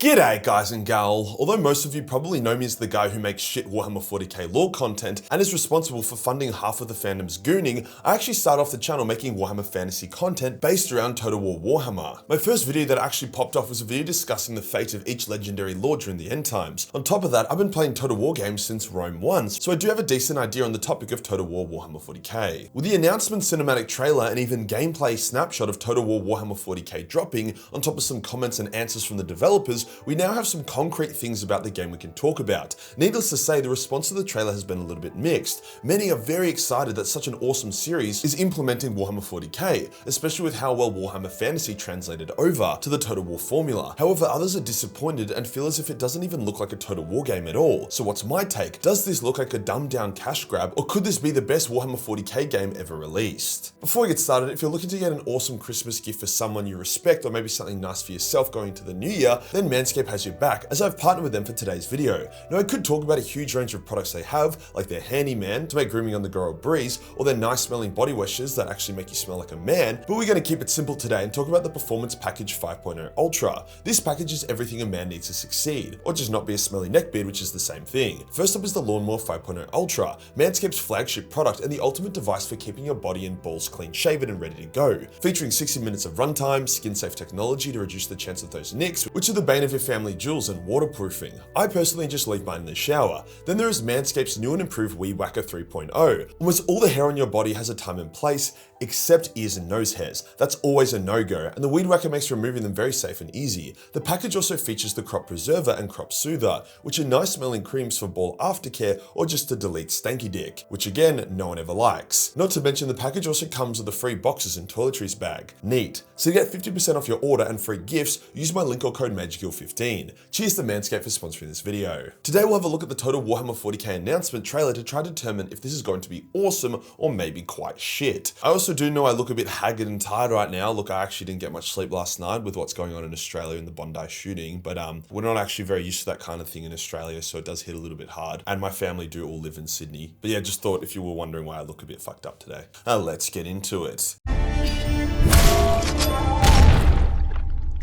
G'day guys and gal. Although most of you probably know me as the guy who makes shit Warhammer 40k lore content and is responsible for funding half of the fandom's gooning, I actually started off the channel making Warhammer fantasy content based around Total War Warhammer. My first video that actually popped off was a video discussing the fate of each legendary lord during the end times. On top of that, I've been playing Total War games since Rome 1, so I do have a decent idea on the topic of Total War Warhammer 40k. With the announcement, cinematic trailer, and even gameplay snapshot of Total War Warhammer 40k dropping, on top of some comments and answers from the developers, we now have some concrete things about the game we can talk about. Needless to say, the response to the trailer has been a little bit mixed. Many are very excited that such an awesome series is implementing Warhammer 40k, especially with how well Warhammer Fantasy translated over to the Total War formula. However, others are disappointed and feel as if it doesn't even look like a Total War game at all. So what's my take? Does this look like a dumbed down cash grab, or could this be the best Warhammer 40k game ever released? Before we get started, if you're looking to get an awesome Christmas gift for someone you respect, or maybe something nice for yourself going into the new year, then Manscaped has your back, as I've partnered with them for today's video. Now, I could talk about a huge range of products they have, like their Handyman to make grooming on the go a breeze, or their nice smelling body washes that actually make you smell like a man, but we're going to keep it simple today and talk about the Performance Package 5.0 Ultra. This package is everything a man needs to succeed, or just not be a smelly neckbeard, which is the same thing. First up is the Lawnmower 5.0 Ultra, Manscaped's flagship product and the ultimate device for keeping your body and balls clean shaven and ready to go. Featuring 60 minutes of runtime, skin-safe technology to reduce the chance of those nicks, which are the bane of your family jewels, and waterproofing. I personally just leave mine in the shower. Then there is Manscaped's new and improved Weed Whacker 3.0. Almost all the hair on your body has a time and place, except ears and nose hairs. That's always a no-go, and the Weed Whacker makes removing them very safe and easy. The package also features the Crop Preserver and Crop Soother, which are nice smelling creams for ball aftercare or just to delete stanky dick, which again, no one ever likes. Not to mention the package also comes with a free boxes and toiletries bag. Neat. So to get 50% off your order and free gifts, use my link or code Majorkill15. Cheers to Manscaped for sponsoring this video. Today we'll have a look at the Total Warhammer 40k announcement trailer to try to determine if this is going to be awesome or maybe quite shit. I also do know I look a bit haggard and tired right now. Look, I actually didn't get much sleep last night with what's going on in Australia in the Bondi shooting, but we're not actually very used to that kind of thing in Australia, so it does hit a little bit hard. And my family do all live in Sydney. But yeah, just thought if you were wondering why I look a bit fucked up today. Let's get into it.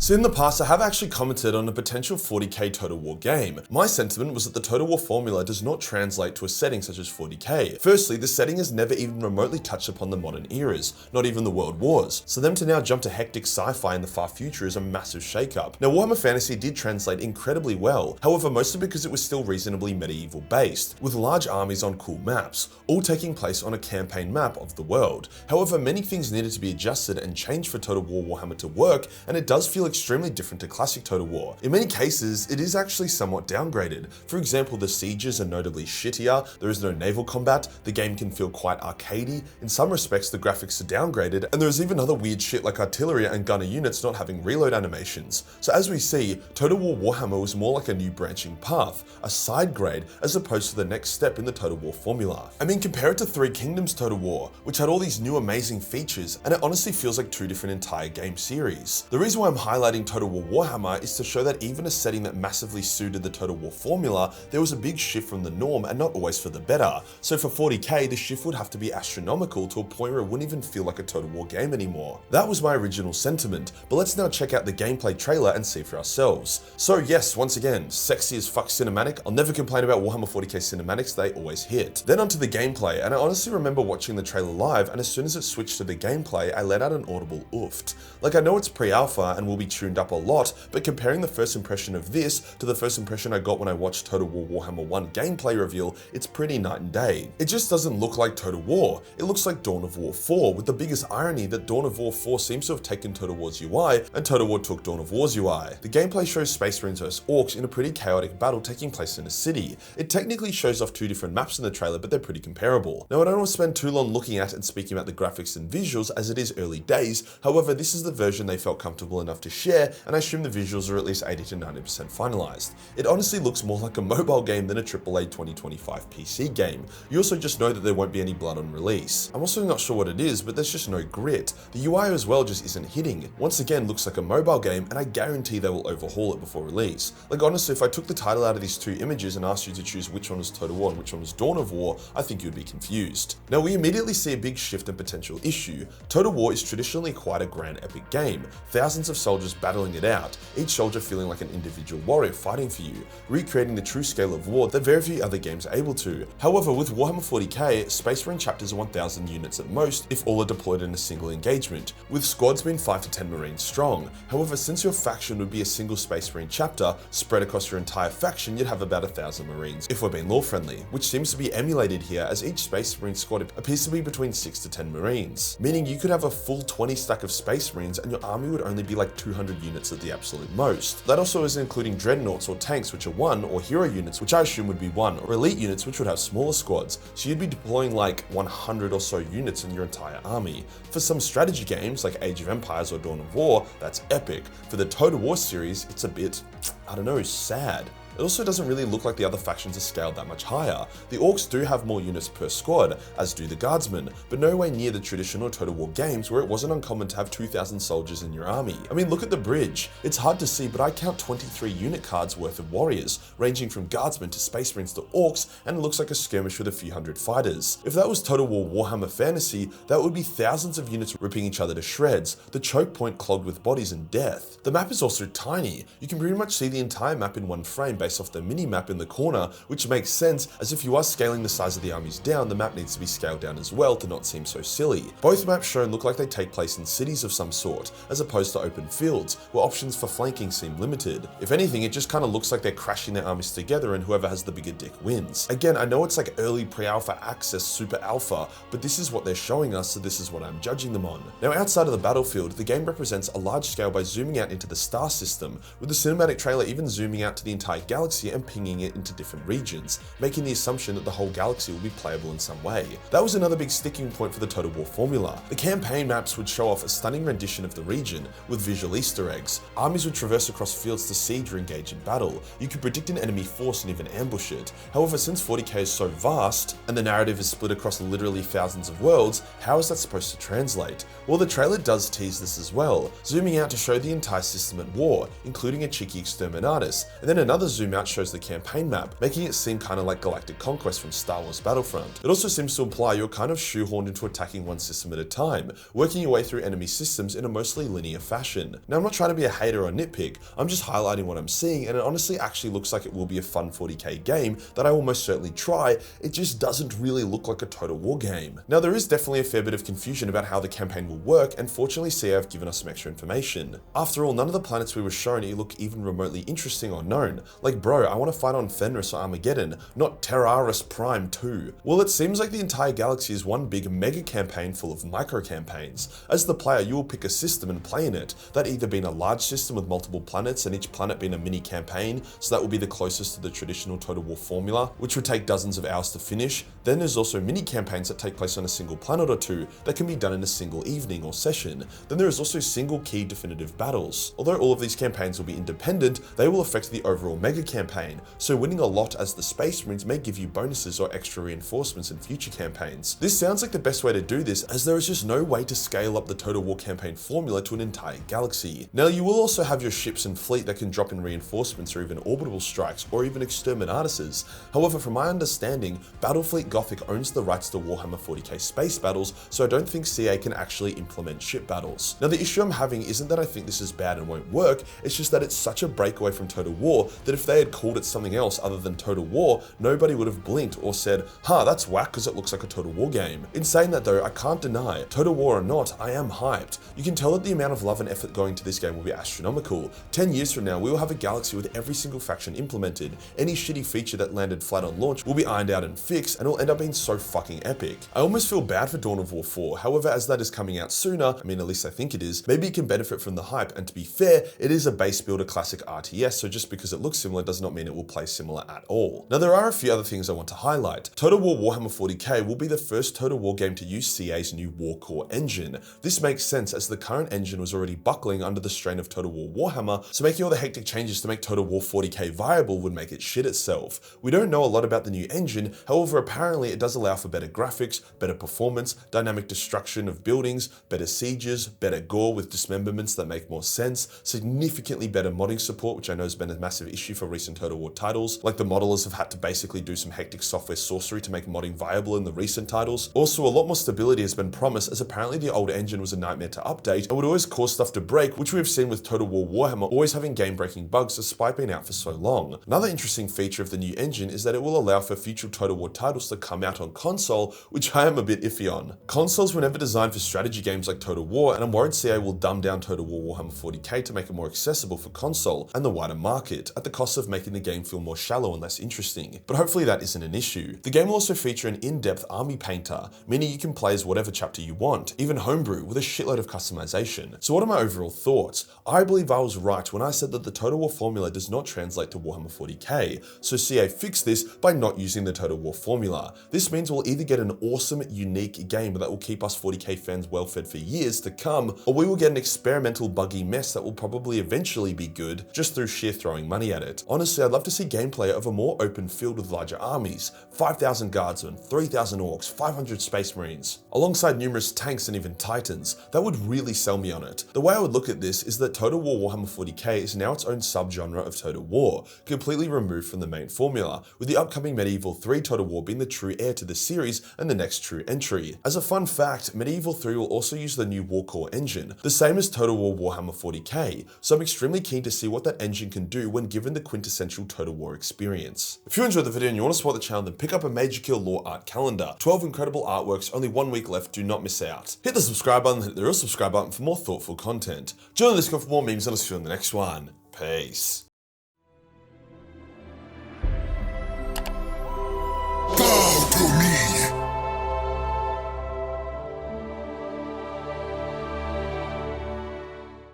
So in the past, I have actually commented on a potential 40k Total War game. My sentiment was that the Total War formula does not translate to a setting such as 40k. Firstly, the setting has never even remotely touched upon the modern eras, not even the World Wars. So them to now jump to hectic sci-fi in the far future is a massive shakeup. Now, Warhammer Fantasy did translate incredibly well, however, mostly because it was still reasonably medieval based, with large armies on cool maps, all taking place on a campaign map of the world. However, many things needed to be adjusted and changed for Total War Warhammer to work, and it does feel extremely different to classic Total War. In many cases, it is actually somewhat downgraded. For example, the sieges are notably shittier, there is no naval combat, the game can feel quite arcadey, in some respects the graphics are downgraded, and there is even other weird shit like artillery and gunner units not having reload animations. So as we see, Total War Warhammer was more like a new branching path, a side grade, as opposed to the next step in the Total War formula. I mean, compare it to Three Kingdoms Total War, which had all these new amazing features, and it honestly feels like two different entire game series. The reason why I'm highlighting Total War Warhammer is to show that even a setting that massively suited the Total War formula, there was a big shift from the norm and not always for the better. So for 40k, the shift would have to be astronomical to a point where it wouldn't even feel like a Total War game anymore. That was my original sentiment, but let's now check out the gameplay trailer and see for ourselves. So yes, once again, sexy as fuck cinematic. I'll never complain about Warhammer 40k cinematics, they always hit. Then onto the gameplay, and I honestly remember watching the trailer live, and as soon as it switched to the gameplay, I let out an audible ooft. Like, I know it's pre-alpha and will be tuned up a lot, but comparing the first impression of this to the first impression I got when I watched Total War Warhammer 1 gameplay reveal, it's pretty night and day. It just doesn't look like Total War. It looks like Dawn of War 4, with the biggest irony that Dawn of War 4 seems to have taken Total War's UI, and Total War took Dawn of War's UI. The gameplay shows Space Marines vs Orcs in a pretty chaotic battle taking place in a city. It technically shows off two different maps in the trailer, but they're pretty comparable. Now, I don't want to spend too long looking at and speaking about the graphics and visuals, as it is early days. However, this is the version they felt comfortable enough to share, and I assume the visuals are at least 80 to 90% finalized. It honestly looks more like a mobile game than a AAA 2025 PC game. You also just know that there won't be any blood on release. I'm also not sure what it is, but there's just no grit. The UI as well just isn't hitting. Once again, looks like a mobile game, and I guarantee they will overhaul it before release. Like, honestly, if I took the title out of these two images and asked you to choose which one was Total War and which one was Dawn of War, I think you'd be confused. Now, we immediately see a big shift and potential issue. Total War is traditionally quite a grand epic game. Thousands of soldiers soldiers battling it out, each soldier feeling like an individual warrior fighting for you, recreating the true scale of war that very few other games are able to. However, with Warhammer 40k, Space Marine chapters are 1,000 units at most if all are deployed in a single engagement, with squads being 5 to 10 Marines strong. However, since your faction would be a single Space Marine chapter, spread across your entire faction, you'd have about 1,000 Marines, if we're being lore friendly, which seems to be emulated here as each Space Marine squad appears to be between 6 to 10 Marines, meaning you could have a full 20 stack of Space Marines and your army would only be like 200 units at the absolute most. That also isn't including dreadnoughts or tanks, which are 1, or hero units, which I assume would be 1, or elite units, which would have smaller squads, so you'd be deploying like 100 or so units in your entire army. For some strategy games like Age of Empires or Dawn of War, that's epic. For the Total War series, it's a bit, I don't know, sad. It also doesn't really look like the other factions are scaled that much higher. The Orcs do have more units per squad, as do the Guardsmen, but no way near the traditional Total War games where it wasn't uncommon to have 2,000 soldiers in your army. I mean, look at the bridge. It's hard to see, but I count 23 unit cards worth of warriors, ranging from Guardsmen to Space Marines to Orcs, and it looks like a skirmish with a few hundred fighters. If that was Total War Warhammer Fantasy, that would be thousands of units ripping each other to shreds, the choke point clogged with bodies and death. The map is also tiny. You can pretty much see the entire map in one frame based off the mini-map in the corner, which makes sense as if you are scaling the size of the armies down, the map needs to be scaled down as well to not seem so silly. Both maps shown look like they take place in cities of some sort, as opposed to open fields, where options for flanking seem limited. If anything, it just kind of looks like they're crashing their armies together and whoever has the bigger dick wins. Again, I know it's like early pre-alpha access super alpha, but this is what they're showing us, so this is what I'm judging them on. Now, outside of the battlefield, the game represents a large scale by zooming out into the star system, with the cinematic trailer even zooming out to the entire galaxy and pinging it into different regions, making the assumption that the whole galaxy will be playable in some way. That was another big sticking point for the Total War formula. The campaign maps would show off a stunning rendition of the region, with visual Easter eggs. Armies would traverse across fields to siege or engage in battle. You could predict an enemy force and even ambush it. However, since 40k is so vast, and the narrative is split across literally thousands of worlds, how is that supposed to translate? Well, the trailer does tease this as well, zooming out to show the entire system at war, including a cheeky exterminatus, and then another zoom out shows the campaign map, making it seem kind of like Galactic Conquest from Star Wars Battlefront. It also seems to imply you're kind of shoehorned into attacking one system at a time, working your way through enemy systems in a mostly linear fashion. Now, I'm not trying to be a hater or nitpick, I'm just highlighting what I'm seeing, and it honestly actually looks like it will be a fun 40k game that I will most certainly try. It just doesn't really look like a Total War game. Now, there is definitely a fair bit of confusion about how the campaign will work, and fortunately CA have given us some extra information. After all, none of the planets we were shown look even remotely interesting or known. Like, bro, I want to fight on Fenris or Armageddon, not Terraris Prime 2. Well, it seems like the entire galaxy is one big mega campaign full of micro campaigns. As the player, you will pick a system and play in it, that either being a large system with multiple planets and each planet being a mini campaign, so that will be the closest to the traditional Total War formula, which would take dozens of hours to finish. Then there's also mini campaigns that take place on a single planet or two that can be done in a single evening or session. Then there is also single key definitive battles. Although all of these campaigns will be independent, they will affect the overall mega campaign, so winning a lot as the Space Marines may give you bonuses or extra reinforcements in future campaigns. This sounds like the best way to do this, as there is just no way to scale up the Total War campaign formula to an entire galaxy. Now, you will also have your ships and fleet that can drop in reinforcements or even orbital strikes or even exterminatuses. However, from my understanding, Battlefleet Gothic owns the rights to Warhammer 40k space battles, so I don't think CA can actually implement ship battles. Now, the issue I'm having isn't that I think this is bad and won't work, it's just that it's such a breakaway from Total War that if they had called it something else other than Total War, nobody would have blinked or said, huh, that's whack because it looks like a Total War game. In saying that though, I can't deny, Total War or not, I am hyped. You can tell that the amount of love and effort going to this game will be astronomical. 10 years from now, we will have a galaxy with every single faction implemented. Any shitty feature that landed flat on launch will be ironed out and fixed, and it'll end up being so fucking epic. I almost feel bad for Dawn of War 4, however, as that is coming out sooner, I mean at least I think it is, maybe it can benefit from the hype, and to be fair, it is a base builder classic RTS, so just because it looks similar does not mean it will play similar at all. Now, there are a few other things I want to highlight. Total War Warhammer 40k will be the first Total War game to use CA's new War Core engine. This makes sense as the current engine was already buckling under the strain of Total War Warhammer, so making all the hectic changes to make Total War 40k viable would make it shit itself. We don't know a lot about the new engine, however apparently it does allow for better graphics, better performance, dynamic destruction of buildings, better sieges, better gore with dismemberments that make more sense, significantly better modding support, which I know has been a massive issue for recent Total War titles, like the modelers have had to basically do some hectic software sorcery to make modding viable in the recent titles. Also, a lot more stability has been promised, as apparently the old engine was a nightmare to update and would always cause stuff to break, which we have seen with Total War Warhammer always having game-breaking bugs despite being out for so long. Another interesting feature of the new engine is that it will allow for future Total War titles to come out on console, which I am a bit iffy on. Consoles were never designed for strategy games like Total War, and I'm worried CA will dumb down Total War Warhammer 40k to make it more accessible for console and the wider market, at the cost of making the game feel more shallow and less interesting. But hopefully that isn't an issue. The game will also feature an in-depth army painter, meaning you can play as whatever chapter you want, even homebrew with a shitload of customization. So what are my overall thoughts? I believe I was right when I said that the Total War formula does not translate to Warhammer 40k, so CA fixed this by not using the Total War formula. This means we'll either get an awesome, unique game that will keep us 40k fans well fed for years to come, or we will get an experimental, buggy mess that will probably eventually be good, just through sheer throwing money at it. Honestly, I'd love to see gameplay of a more open field with larger armies, 5,000 guardsmen, 3,000 orcs, 500 space marines, alongside numerous tanks and even titans. That would really sell me on it. The way I would look at this is that Total War Warhammer 40k is now its own subgenre of Total War, completely removed from the main formula, with the upcoming Medieval 3 Total War being the true heir to the series and the next true entry. As a fun fact, Medieval 3 will also use the new War Core engine, the same as Total War Warhammer 40k, so I'm extremely keen to see what that engine can do when given the quintessential Total War experience. If you enjoyed the video and you want to support the channel, then pick up a Majorkill lore art calendar. 12 incredible artworks, only 1 week left, do not miss out. Hit the subscribe button, hit the real subscribe button for more thoughtful content. Join the Discord for more memes, and I'll see you in the next one. Peace.